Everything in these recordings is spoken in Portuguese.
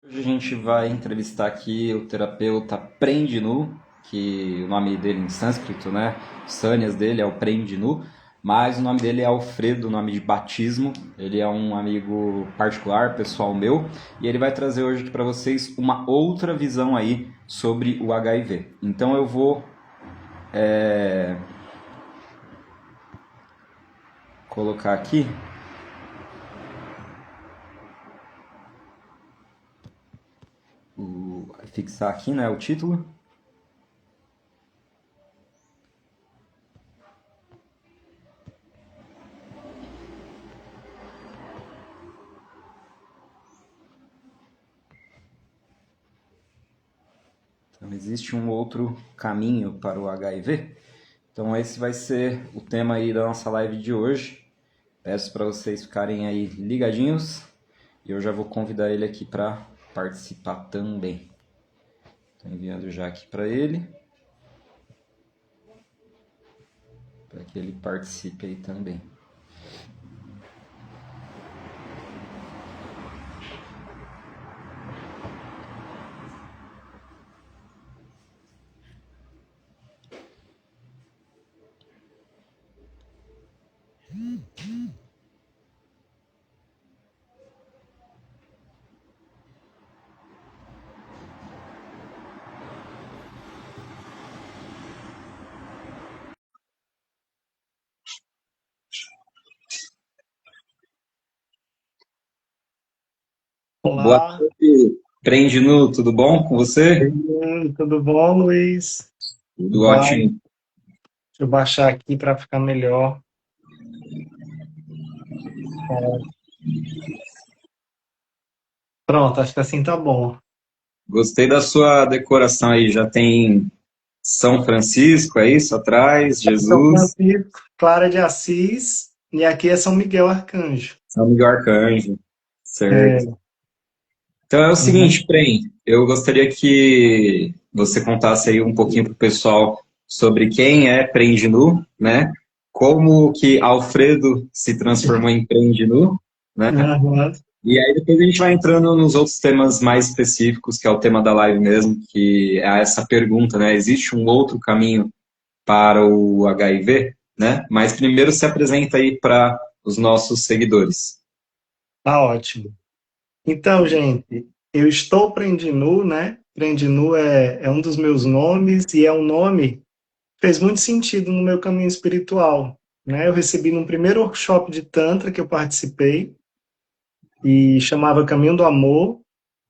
Hoje a gente vai entrevistar aqui o terapeuta Prendinu, que o nome dele em sânscrito, né? O Sânias dele é o Prendinu, mas o nome dele é Alfredo, nome de batismo. Ele é um amigo particular, pessoal meu, e ele vai trazer hoje aqui para vocês uma outra visão aí sobre o HIV. Então eu vou colocar aqui fixar aqui, né, o título. Então, existe um outro caminho para o HIV? Então, esse vai ser o tema aí da nossa live de hoje. Peço para vocês ficarem aí ligadinhos e eu já vou convidar ele aqui para participar também. Estou enviando já aqui para ele, para que ele participe aí também. Boa Olá, noite, Prendinu, tudo bom com você? tudo bom, Luiz? Tudo Vai, deixa ótimo. eu baixar aqui para ficar melhor. É, Pronto, acho que assim tá bom. Gostei da sua decoração aí. Já tem São Francisco, é isso? Atrás, São Jesus, Francisco, Clara de Assis, e aqui é São Miguel Arcanjo. São Miguel Arcanjo, certo? É, Então é o uhum. seguinte, Prem, eu gostaria que você contasse aí um pouquinho para o pessoal sobre quem é Prendinu, né? Como que Alfredo se transformou em Prendinu, né? Aham. E aí depois a gente vai entrando nos outros temas mais específicos, que é o tema da live mesmo, que é essa pergunta, né? Existe um outro caminho para o HIV, né? Mas primeiro se apresenta aí para os nossos seguidores. Tá ótimo. Então, gente, eu estou Prendinu, né? Prendinu é um dos meus nomes e é um nome que fez muito sentido no meu caminho espiritual, né? Eu recebi num primeiro workshop de Tantra que eu participei, e chamava Caminho do Amor,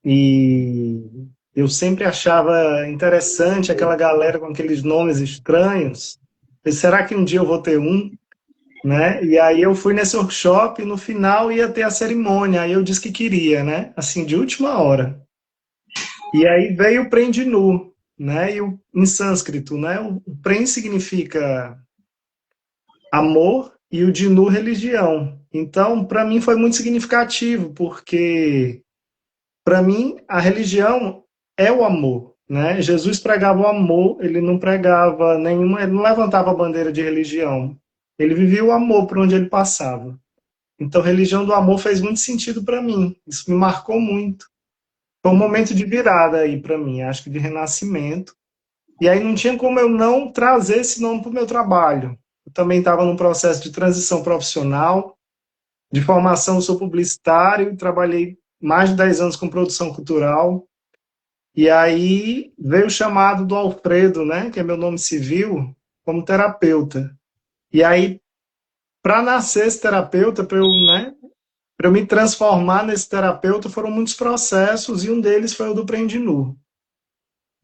e eu sempre achava interessante aquela galera com aqueles nomes estranhos. Será que um dia eu vou ter um? Né? E aí eu fui nesse workshop e no final ia ter a cerimônia. Aí eu disse que queria, né? Assim, de última hora. E aí veio o Prem de Nu, né? Em sânscrito, né? O Prem significa amor e o de Nu religião. Então, para mim foi muito significativo, porque para mim, a religião é o amor, né? Jesus pregava o amor, ele não pregava nenhuma, ele não levantava a bandeira de religião. Ele vivia o amor por onde ele passava. Então, religião do amor fez muito sentido para mim. Isso me marcou muito. Foi um momento de virada aí para mim, acho que de renascimento. E aí não tinha como eu não trazer esse nome para o meu trabalho. Eu também estava num processo de transição profissional, de formação, eu sou publicitário, trabalhei mais de 10 anos com produção cultural. E aí veio o chamado do Alfredo, né, que é meu nome civil, como terapeuta. E aí, para nascer esse terapeuta, para eu, né, para eu me transformar nesse terapeuta, foram muitos processos e um deles foi o do Prendinu.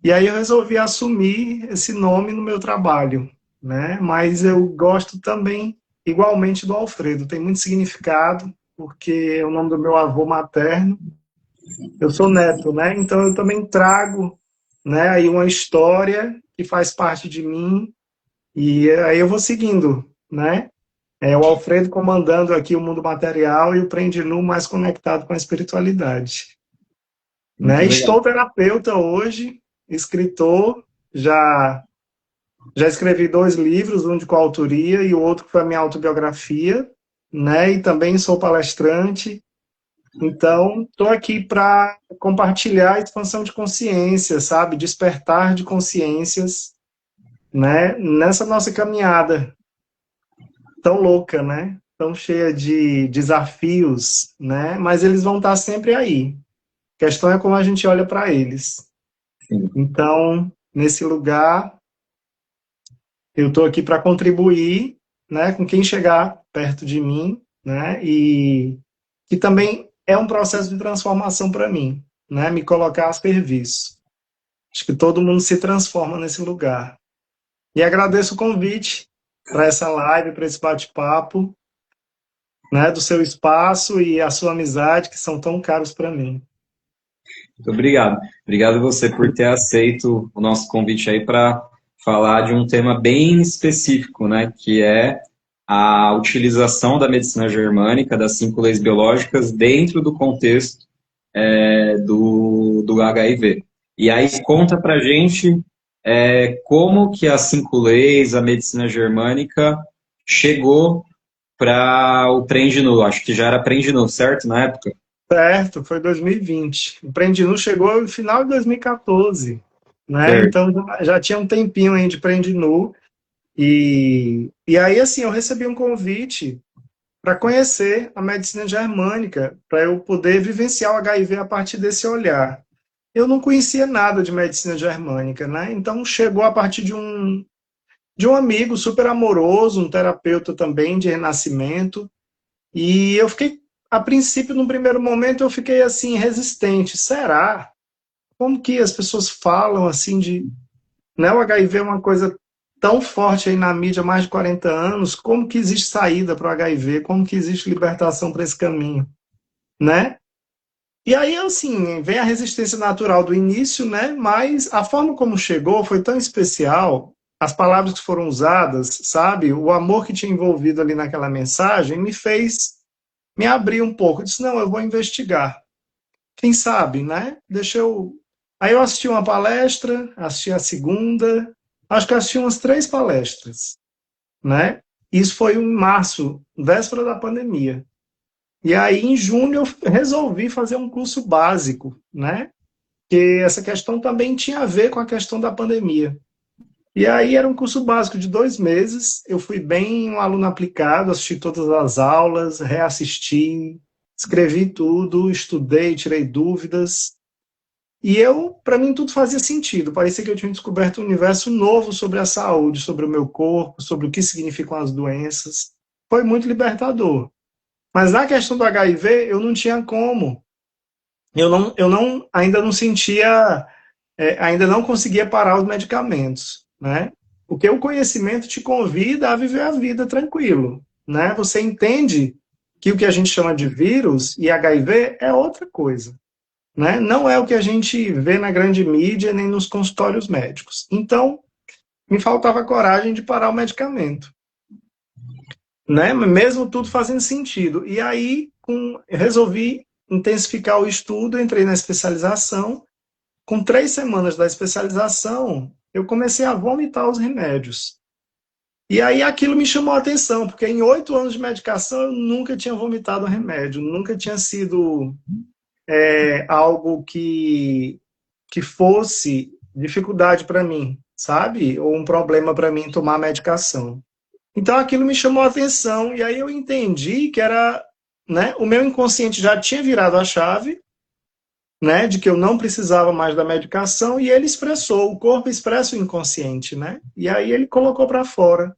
E aí eu resolvi assumir esse nome no meu trabalho, né? Mas eu gosto também igualmente do Alfredo, tem muito significado, porque é o nome do meu avô materno. Eu sou neto, né? Então eu também trago, né, aí uma história que faz parte de mim e aí eu vou seguindo, né? É o Alfredo comandando aqui o mundo material e o Prendinu mais conectado com a espiritualidade, né? Muito legal. Estou terapeuta hoje, escritor, já já escrevi dois livros, um de coautoria e o outro que foi a minha autobiografia, né? E também sou palestrante. Então, estou aqui para compartilhar a expansão de consciência, sabe? Despertar de consciências, né? Nessa nossa caminhada tão louca, né? Tão cheia de desafios, né? Mas eles vão estar sempre aí. A questão é como a gente olha para eles. Sim. Então, nesse lugar, eu estou aqui para contribuir, né? Com quem chegar perto de mim, né? E que também é um processo de transformação para mim, né? Me colocar a serviço. Acho que todo mundo se transforma nesse lugar. E agradeço o convite para essa live, para esse bate-papo, né? Do seu espaço e a sua amizade, que são tão caros para mim. Muito obrigado. Obrigado você por ter aceito o nosso convite aí para falar de um tema bem específico, né? Que é a utilização da medicina germânica, das 5 leis biológicas, dentro do contexto do HIV. E aí conta pra gente como que as 5 leis, a medicina germânica, chegou para o Prendinu. Acho que já era Prendinu, certo? Na época? Certo, foi 2020. O Prendinu chegou no final de 2014, né? Certo. Então já tinha um tempinho aí de Prendinu. E aí, assim, eu recebi um convite para conhecer a medicina germânica, para eu poder vivenciar o HIV a partir desse olhar. Eu não conhecia nada de medicina germânica, né? Então chegou a partir de um amigo super amoroso, um terapeuta também de renascimento, e eu fiquei, a princípio, no primeiro momento, eu fiquei assim, resistente. Será? Como que as pessoas falam assim de. Né, o HIV é uma coisa tão forte aí na mídia há mais de 40 anos, como que existe saída para o HIV? Como que existe libertação para esse caminho? Né? E aí, assim, vem a resistência natural do início, né? Mas a forma como chegou foi tão especial, as palavras que foram usadas, sabe? O amor que tinha envolvido ali naquela mensagem me fez me abrir um pouco. Eu disse, não, eu vou investigar. Quem sabe, né? Deixa eu. Aí eu assisti uma palestra, assisti a segunda, acho que assisti umas 3 palestras, né? Isso foi em março, véspera da pandemia. E aí, em junho, eu resolvi fazer um curso básico, né? Que essa questão também tinha a ver com a questão da pandemia. E aí era um curso básico de 2 meses. Eu fui bem um aluno aplicado, assisti todas as aulas, reassisti, escrevi tudo, estudei, tirei dúvidas. E para mim, tudo fazia sentido. Parecia que eu tinha descoberto um universo novo sobre a saúde, sobre o meu corpo, sobre o que significam as doenças. Foi muito libertador. Mas na questão do HIV, eu não tinha como. Ainda não sentia, ainda não conseguia parar os medicamentos, né? Porque o conhecimento te convida a viver a vida tranquilo, né? Você entende que o que a gente chama de vírus e HIV é outra coisa, né? Não é o que a gente vê na grande mídia nem nos consultórios médicos. Então, me faltava coragem de parar o medicamento, né? Mesmo tudo fazendo sentido. E aí, resolvi intensificar o estudo, entrei na especialização. Com 3 semanas da especialização, eu comecei a vomitar os remédios. E aí aquilo me chamou a atenção, porque em 8 anos de medicação eu nunca tinha vomitado remédio, nunca tinha sido algo que fosse dificuldade para mim, sabe? Ou um problema para mim tomar medicação. Então aquilo me chamou a atenção, e aí eu entendi que era, né, o meu inconsciente já tinha virado a chave, né, de que eu não precisava mais da medicação, e ele expressou, o corpo expressa o inconsciente, né? E aí ele colocou para fora.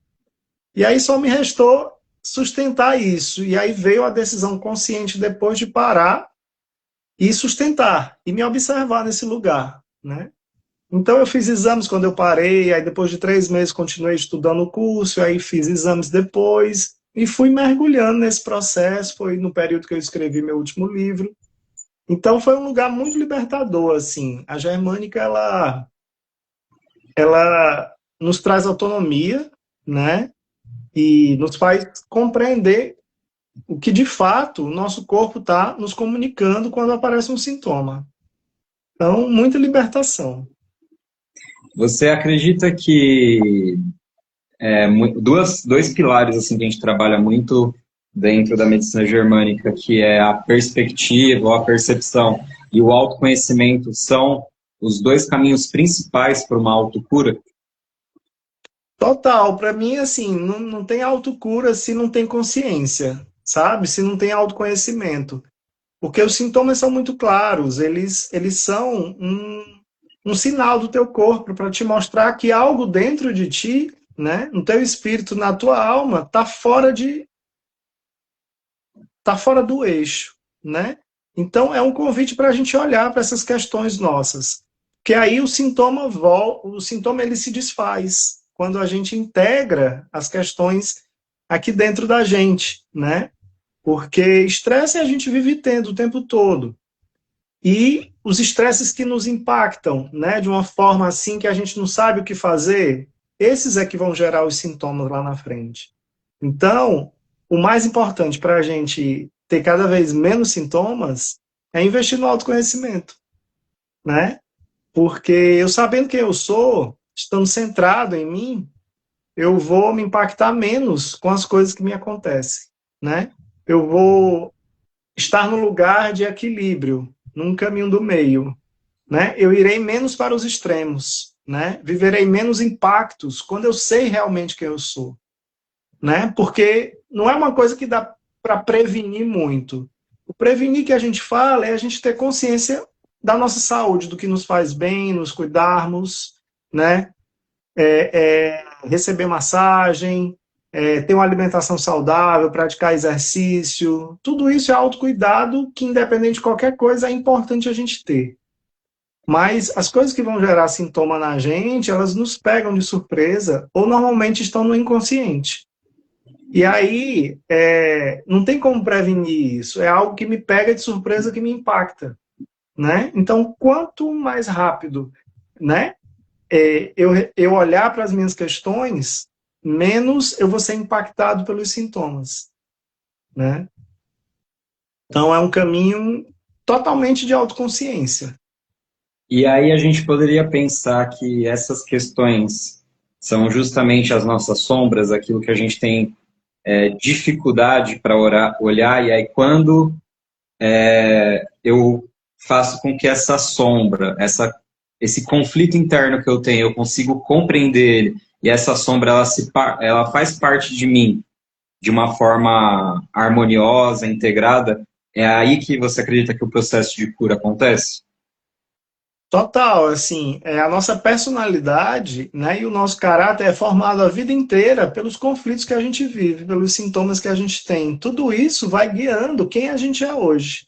E aí só me restou sustentar isso. E aí veio a decisão consciente depois de parar e sustentar e me observar nesse lugar, né? Então eu fiz exames quando eu parei, aí depois de 3 meses continuei estudando o curso, aí fiz exames depois e fui mergulhando nesse processo. Foi no período que eu escrevi meu último livro. Então foi um lugar muito libertador, assim. A Germânica, ela nos traz autonomia, né? E nos faz compreender o que de fato o nosso corpo está nos comunicando quando aparece um sintoma. Então, muita libertação. Você acredita que dois pilares assim que a gente trabalha muito dentro da medicina germânica, que é a perspectiva ou a percepção e o autoconhecimento, são os dois caminhos principais para uma autocura? Total, para mim, assim, não tem autocura se não tem consciência, sabe? Se não tem autoconhecimento. Porque os sintomas são muito claros, eles são um sinal do teu corpo para te mostrar que algo dentro de ti, né, no teu espírito, na tua alma, tá fora do eixo, né? Então é um convite para a gente olhar para essas questões nossas, que aí o sintoma ele se desfaz quando a gente integra as questões aqui dentro da gente, né? Porque estresse a gente vive tendo o tempo todo. E os estresses que nos impactam, né, de uma forma assim que a gente não sabe o que fazer, esses é que vão gerar os sintomas lá na frente. Então, o mais importante para a gente ter cada vez menos sintomas é investir no autoconhecimento, né? Porque eu sabendo quem eu sou, estando centrado em mim, eu vou me impactar menos com as coisas que me acontecem, né? Eu vou estar no lugar de equilíbrio, num caminho do meio, né? Eu irei menos para os extremos, né? Viverei menos impactos quando eu sei realmente quem eu sou, né? Porque não é uma coisa que dá para prevenir muito. O prevenir que a gente fala é a gente ter consciência da nossa saúde, do que nos faz bem, nos cuidarmos, né? Receber massagem, ter uma alimentação saudável, praticar exercício, tudo isso é autocuidado que, independente de qualquer coisa, é importante a gente ter. Mas as coisas que vão gerar sintoma na gente, elas nos pegam de surpresa ou normalmente estão no inconsciente. E aí, não tem como prevenir isso. É algo que me pega de surpresa, que me impacta, né? Então, quanto mais rápido, né, eu olhar para as minhas questões, menos eu vou ser impactado pelos sintomas, né? Então, é um caminho totalmente de autoconsciência. E aí a gente poderia pensar que essas questões são justamente as nossas sombras, aquilo que a gente tem dificuldade para olhar, e aí quando eu faço com que essa sombra, esse conflito interno que eu tenho, eu consigo compreender ele, e essa sombra ela faz parte de mim de uma forma harmoniosa, integrada, é aí que você acredita que o processo de cura acontece? Total, assim, a nossa personalidade, né, e o nosso caráter é formado a vida inteira pelos conflitos que a gente vive, pelos sintomas que a gente tem. Tudo isso vai guiando quem a gente é hoje,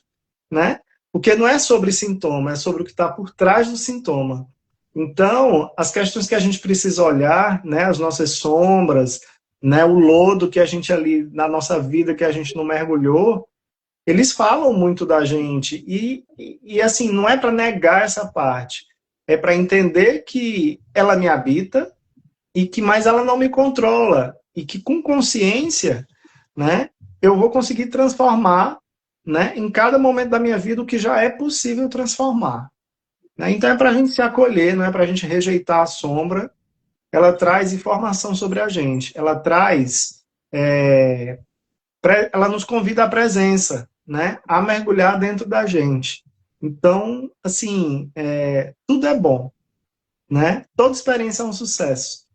né? Porque não é sobre sintoma, é sobre o que está por trás do sintoma. Então, as questões que a gente precisa olhar, né, as nossas sombras, né, o lodo que a gente ali na nossa vida que a gente não mergulhou, eles falam muito da gente e assim, não é para negar essa parte, é para entender que ela me habita e que mais ela não me controla e que com consciência, né, eu vou conseguir transformar, né, em cada momento da minha vida o que já é possível transformar, né? Então é para a gente se acolher, não é para a gente rejeitar a sombra. Ela traz informação sobre a gente, ela nos convida à presença, né? A mergulhar dentro da gente. Então, assim, tudo é bom, né? Toda experiência é um sucesso,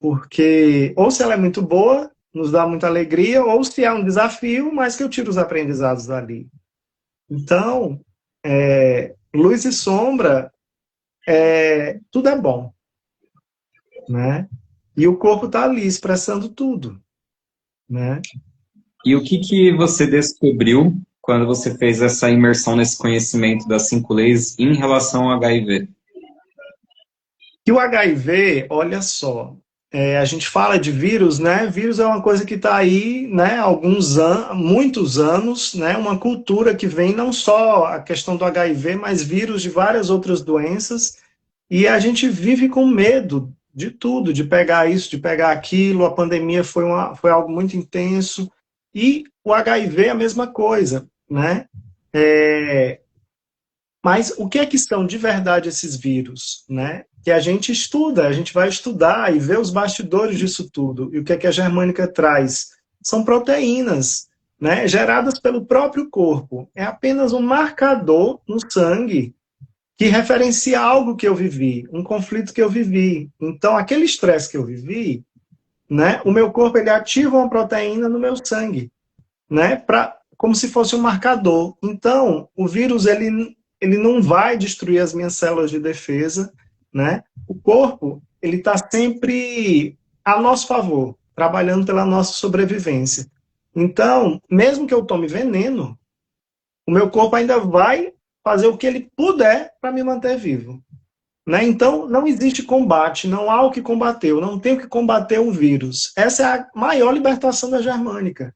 porque ou se ela é muito boa, nos dá muita alegria, ou se é um desafio, mas que eu tiro os aprendizados dali. Então, luz e sombra, tudo é bom, né? E o corpo está ali expressando tudo, né? E o que você descobriu quando você fez essa imersão nesse conhecimento das 5 leis em relação ao HIV? E o HIV, olha só, a gente fala de vírus, né? Vírus é uma coisa que está aí, né? Muitos anos, né? Uma cultura que vem não só a questão do HIV, mas vírus de várias outras doenças. E a gente vive com medo de tudo, de pegar isso, de pegar aquilo. A pandemia foi algo muito intenso. E o HIV é a mesma coisa, né? Mas o que é que são de verdade esses vírus, né? Que a gente estuda, a gente vai estudar e ver os bastidores disso tudo. E o que é que a Germânica traz? são proteínas, né, geradas pelo próprio corpo. É apenas um marcador no sangue que referencia algo que eu vivi, um conflito que eu vivi. Então, aquele estresse que eu vivi, né, o meu corpo ele ativa uma proteína no meu sangue, né, como se fosse um marcador. Então, o vírus ele não vai destruir as minhas células de defesa, né? O corpo ele está sempre a nosso favor, trabalhando pela nossa sobrevivência. Então, mesmo que eu tome veneno, o meu corpo ainda vai fazer o que ele puder para me manter vivo. Né? Então, não existe combate, não há o que combater, eu não tenho que combater um vírus. Essa é a maior libertação da germânica.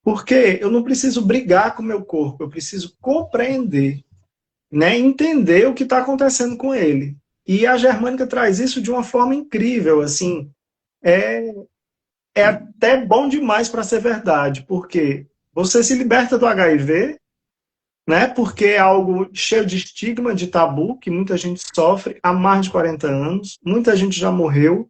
Porque eu não preciso brigar com o meu corpo, eu preciso compreender, né? Entender o que está acontecendo com ele. E a germânica traz isso de uma forma incrível, assim, é, é até bom demais para ser verdade, porque você se liberta do HIV, né? Porque é algo cheio de estigma, de tabu, que muita gente sofre há mais de 40 anos, muita gente já morreu.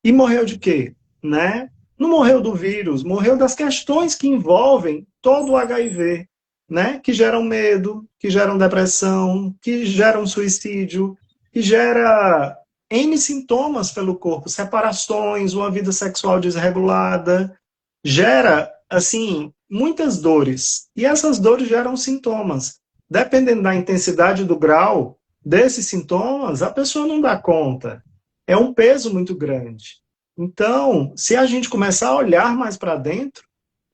E morreu de quê? Né? Não morreu do vírus, morreu das questões que envolvem todo o HIV, né? Que geram medo, que geram depressão, que geram suicídio, que gera N sintomas pelo corpo, separações, uma vida sexual desregulada, gera, assim, muitas dores. E essas dores geram sintomas. Dependendo da intensidade do grau desses sintomas, a pessoa não dá conta. É um peso muito grande. Então, se a gente começar a olhar mais para dentro,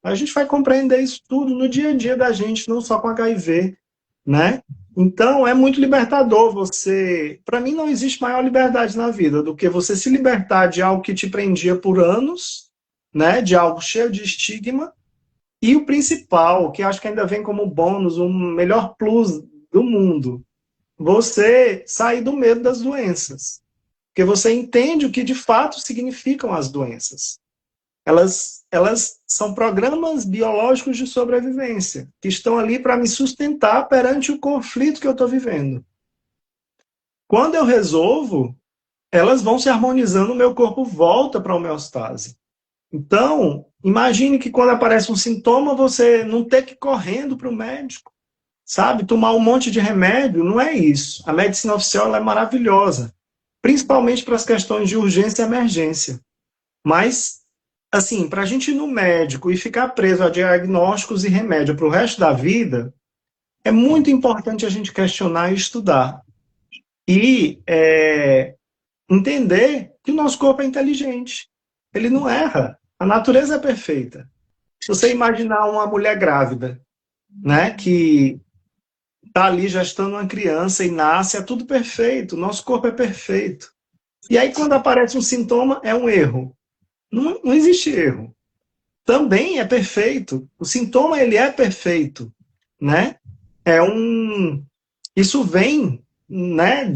a gente vai compreender isso tudo no dia a dia da gente, não só com HIV, né? Então, é muito libertador você... Para mim, não existe maior liberdade na vida do que você se libertar de algo que te prendia por anos, né? De algo cheio de estigma. E o principal, que acho que ainda vem como bônus, o melhor plus do mundo, você sair do medo das doenças. Porque você entende o que de fato significam as doenças. Elas são programas biológicos de sobrevivência, que estão ali para me sustentar perante o conflito que eu estou vivendo. Quando eu resolvo, elas vão se harmonizando, o meu corpo volta para a homeostase. Então, imagine que quando aparece um sintoma, você não ter que ir correndo para o médico, sabe? Tomar um monte de remédio, não é isso. A medicina oficial ela é maravilhosa, principalmente para as questões de urgência e emergência. Mas, assim, para a gente ir no médico e ficar preso a diagnósticos e remédio para o resto da vida, é muito importante a gente questionar e estudar. E entender que o nosso corpo é inteligente. Ele não erra. A natureza é perfeita. Se você imaginar uma mulher grávida, né, que está ali gestando uma criança e nasce, é tudo perfeito. O nosso corpo é perfeito. E aí, quando aparece um sintoma, é um erro. Não existe erro. Também é perfeito. O sintoma, ele é perfeito, né? Isso vem, né,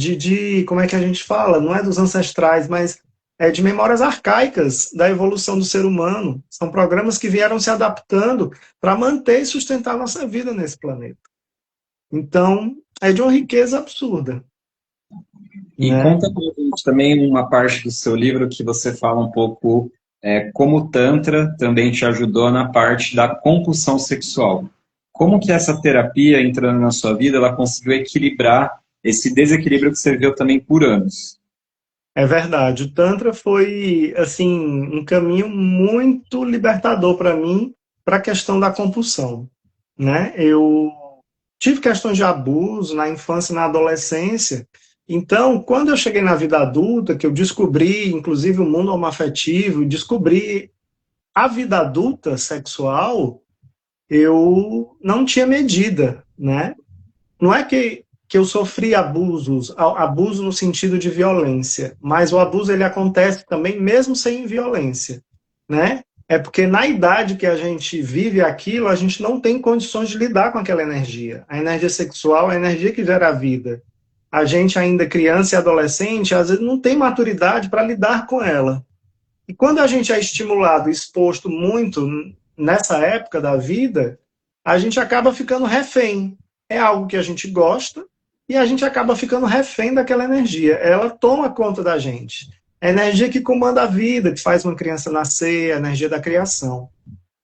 como é que a gente fala? Não é dos ancestrais, mas é de memórias arcaicas da evolução do ser humano. São programas que vieram se adaptando para manter e sustentar a nossa vida nesse planeta. Então, é de uma riqueza absurda. E Né? conta pra gente também uma parte do seu livro que você fala um pouco como o Tantra também te ajudou na parte da compulsão sexual. Como que essa terapia, entrando na sua vida, ela conseguiu equilibrar esse desequilíbrio que você viveu também por anos? É verdade. O Tantra foi, assim, um caminho muito libertador para mim, para a questão da compulsão. Né? Eu tive questões de abuso na infância e na adolescência. Então, quando eu cheguei na vida adulta, que eu descobri, inclusive, o mundo homoafetivo, descobri a vida adulta sexual, eu não tinha medida, né? Não é que eu sofri abusos, abuso no sentido de violência, mas o abuso ele acontece também mesmo sem violência, né? É porque na idade que a gente vive aquilo, a gente não tem condições de lidar com aquela energia. A energia sexual é a energia que gera a vida. A gente ainda criança e adolescente, às vezes não tem maturidade para lidar com ela. E quando a gente é estimulado, exposto muito nessa época da vida, a gente acaba ficando refém. É algo que a gente gosta e a gente acaba ficando refém daquela energia. Ela toma conta da gente. É a energia que comanda a vida, que faz uma criança nascer, a energia da criação.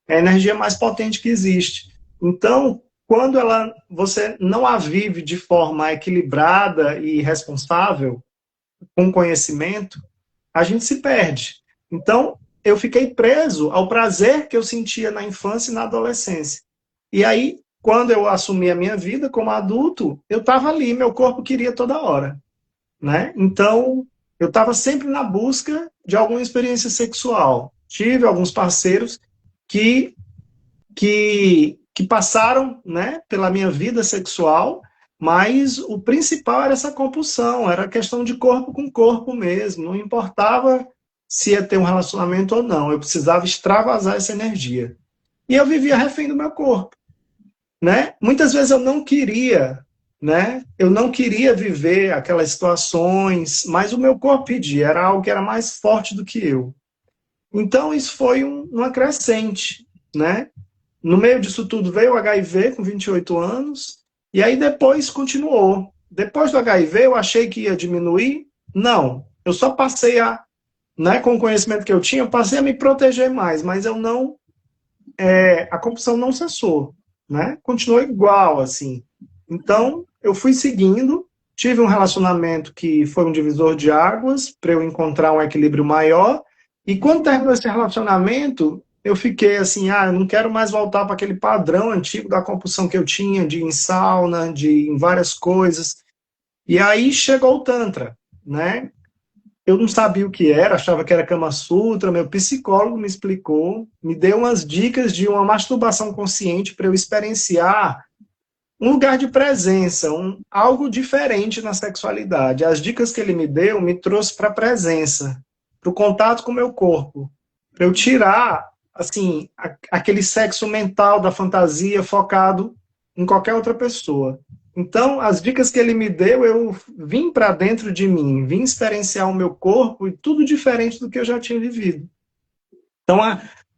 é a energia mais potente que existe. Então, quando você não a vive de forma equilibrada e responsável, com conhecimento, a gente se perde. Então, eu fiquei preso ao prazer que eu sentia na infância e na adolescência. E aí, quando eu assumi a minha vida como adulto, eu estava ali, meu corpo queria toda hora, né? Então, eu estava sempre na busca de alguma experiência sexual. Tive alguns parceiros que que passaram, né, pela minha vida sexual, mas o principal era essa compulsão, era questão de corpo com corpo mesmo, não importava se ia ter um relacionamento ou não, eu precisava extravasar essa energia. E eu vivia refém do meu corpo, né? Muitas vezes eu não queria, né? Eu não queria viver aquelas situações, mas o meu corpo pedia, era algo que era mais forte do que eu. Então isso foi uma crescente, né? No meio disso tudo veio o HIV com 28 anos, e aí depois continuou. Depois do HIV, eu achei que ia diminuir. Não, eu só passei a, né, com o conhecimento que eu tinha, eu passei a me proteger mais, mas eu não, a compulsão não cessou, né? Continuou igual, assim. Então, eu fui seguindo, tive um relacionamento que foi um divisor de águas, para eu encontrar um equilíbrio maior, e quando terminou esse relacionamento, eu fiquei assim, eu não quero mais voltar para aquele padrão antigo da compulsão que eu tinha, de ir em sauna, de ir em várias coisas. E aí chegou o Tantra, né? Eu não sabia o que era, achava que era Kama Sutra, meu psicólogo me explicou, me deu umas dicas de uma masturbação consciente para eu experienciar um lugar de presença, algo diferente na sexualidade. As dicas que ele me deu me trouxe para a presença, para o contato com o meu corpo, para eu tirar assim aquele sexo mental da fantasia focado em qualquer outra pessoa. Então, as dicas que ele me deu, eu vim para dentro de mim, vim experienciar o meu corpo e tudo diferente do que eu já tinha vivido. Então,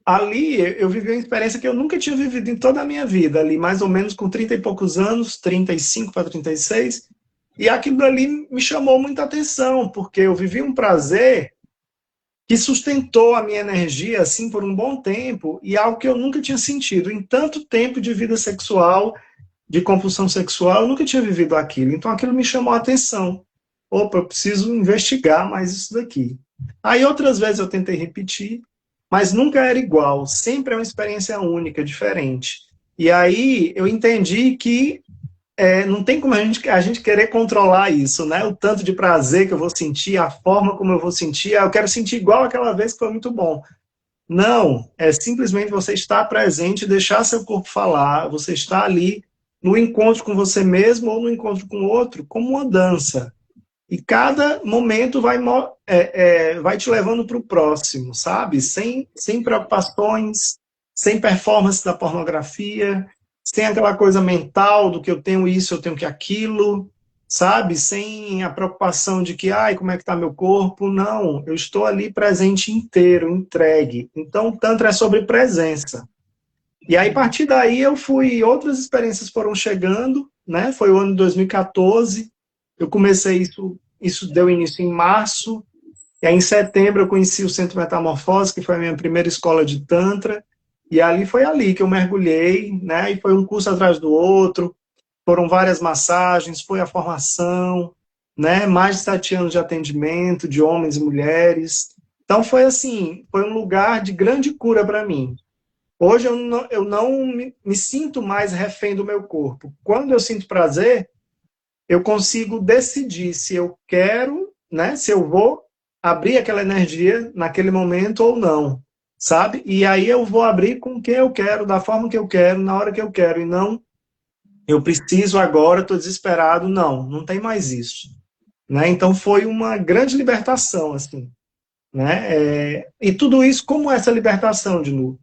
ali eu vivi uma experiência que eu nunca tinha vivido em toda a minha vida, ali mais ou menos com 30 e poucos anos, 35 para 36, e aquilo ali me chamou muita atenção, porque eu vivi um prazer que sustentou a minha energia assim por um bom tempo, e algo que eu nunca tinha sentido em tanto tempo de vida sexual, de compulsão sexual, eu nunca tinha vivido aquilo. Então aquilo me chamou a atenção. Opa, eu preciso investigar mais isso daqui. Aí outras vezes eu tentei repetir, mas nunca era igual, sempre é uma experiência única, diferente. E aí eu entendi que não tem como a gente querer controlar isso, né? O tanto de prazer que eu vou sentir, a forma como eu vou sentir, eu quero sentir igual aquela vez que foi muito bom. Não, é simplesmente você estar presente, deixar seu corpo falar, você estar ali no encontro com você mesmo ou no encontro com o outro, como uma dança. E cada momento vai te levando para o próximo, sabe? Sem preocupações, sem performance da pornografia, sem aquela coisa mental do que eu tenho isso, eu tenho que aquilo, sabe? Sem a preocupação de que, ai, como é que está meu corpo? Não, eu estou ali presente inteiro, entregue. Então, o Tantra é sobre presença. E aí, a partir daí, outras experiências foram chegando, né? Foi o ano de 2014, eu comecei isso deu início em março, e aí em setembro eu conheci o Centro Metamorfose, que foi a minha primeira escola de Tantra, e ali foi ali que eu mergulhei, né? E foi um curso atrás do outro, foram várias massagens, foi a formação, né? Mais de 7 anos de atendimento, de homens e mulheres. Então foi assim, foi um lugar de grande cura para mim. Hoje eu não me sinto mais refém do meu corpo. Quando eu sinto prazer, eu consigo decidir se eu quero, né, se eu vou abrir aquela energia naquele momento ou não, sabe? E aí eu vou abrir com quem eu quero, da forma que eu quero, na hora que eu quero, e não eu preciso agora, estou desesperado. Não, não tem mais isso, né? Então foi uma grande libertação, assim, né? E tudo isso, como essa libertação, de novo,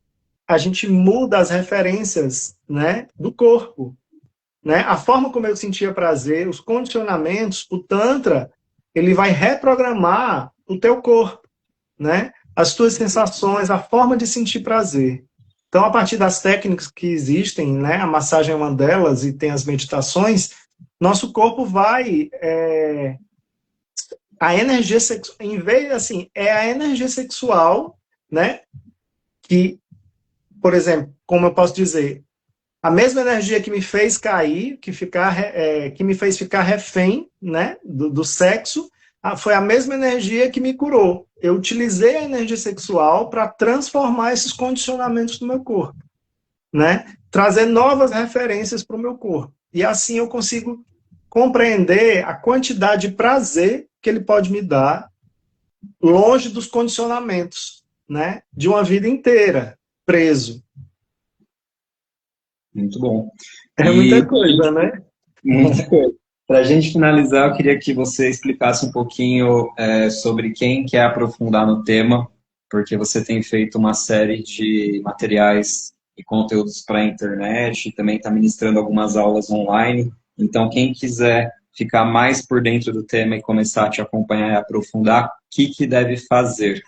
a gente muda as referências, né, do corpo, né? A forma como eu sentia prazer, os condicionamentos, o Tantra, ele vai reprogramar o teu corpo, né? As tuas sensações, a forma de sentir prazer. Então, a partir das técnicas que existem, né? A massagem é uma delas e tem as meditações, nosso corpo vai... a energia sexual, em vez, assim, é a energia sexual, né? Que por exemplo, como eu posso dizer, a mesma energia que me fez cair, que me fez ficar refém, né, do sexo, foi a mesma energia que me curou. Eu utilizei a energia sexual para transformar esses condicionamentos no meu corpo, né? Trazer novas referências para o meu corpo. E assim eu consigo compreender a quantidade de prazer que ele pode me dar longe dos condicionamentos, né? De uma vida inteira preso. Muito bom. É muita E coisa, né? muita coisa. Para a gente finalizar, eu queria que você explicasse um pouquinho sobre quem quer aprofundar no tema, porque você tem feito uma série de materiais e conteúdos para a internet, e também está ministrando algumas aulas online. Então, quem quiser ficar mais por dentro do tema e começar a te acompanhar e aprofundar, o que deve fazer?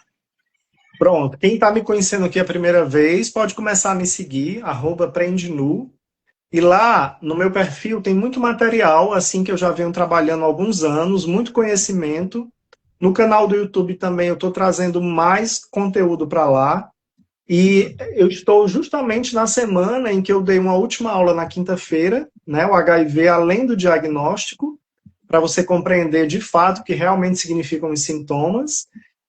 Pronto, quem está me conhecendo aqui a primeira vez pode começar a me seguir, @aprendenu. E lá no meu perfil tem muito material, assim que eu já venho trabalhando há alguns anos, muito conhecimento. No canal do YouTube também eu estou trazendo mais conteúdo para lá. E eu estou justamente na semana em que eu dei uma última aula na quinta-feira, né, o HIV além do diagnóstico, para você compreender de fato o que realmente significam os sintomas.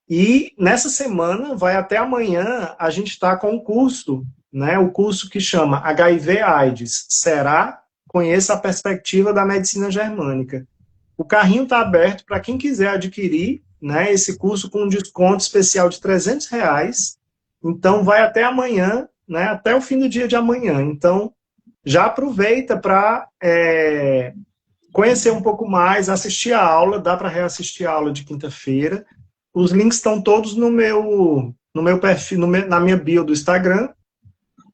E nessa semana, vai até amanhã, a gente está com um curso, né, o curso que chama HIV/AIDS. Será? Conheça a perspectiva da medicina germânica. O carrinho está aberto para quem quiser adquirir, né, esse curso com um desconto especial de R$ 300. Então, vai até amanhã, né, até o fim do dia de amanhã. Então, já aproveita para conhecer um pouco mais, assistir a aula, dá para reassistir a aula de quinta-feira. Os links estão todos no meu perfil, na minha bio do Instagram.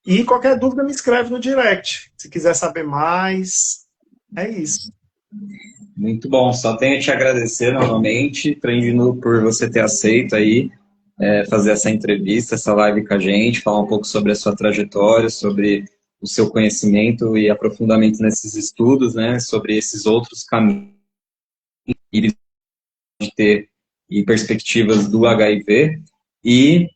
E qualquer dúvida me escreve no direct. Se quiser saber mais, é isso. Muito bom, só tenho a te agradecer novamente, Prendino, por você ter aceito aí fazer essa entrevista, essa live com a gente, falar um pouco sobre a sua trajetória, sobre o seu conhecimento e aprofundamento nesses estudos, né, sobre esses outros caminhos de ter e perspectivas do HIV. E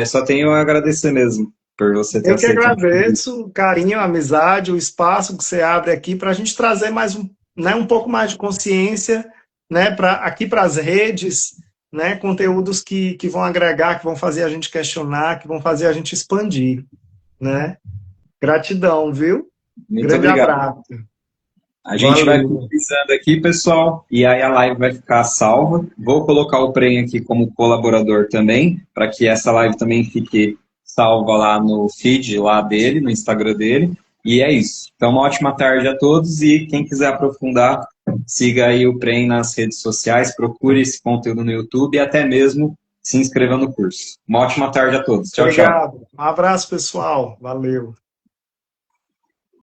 só tenho a agradecer mesmo por você ter Eu que aceito. agradeço o carinho, a amizade, o espaço que você abre aqui para a gente trazer mais um pouco mais de consciência, né, aqui para as redes, né, conteúdos que vão agregar, que vão fazer a gente questionar, que vão fazer a gente expandir, né? Gratidão, viu? Muito Grande obrigado. abraço. A gente vai Valeu. finalizando aqui, pessoal, e aí a live vai ficar salva. Vou colocar o Prem aqui como colaborador também, para que essa live também fique salva lá no feed lá dele, no Instagram dele. E é isso. Então, uma ótima tarde a todos e quem quiser aprofundar, siga aí o Prem nas redes sociais, procure esse conteúdo no YouTube e até mesmo se inscreva no curso. Uma ótima tarde a todos. Tchau, tchau. Obrigado. Um abraço, pessoal. Valeu.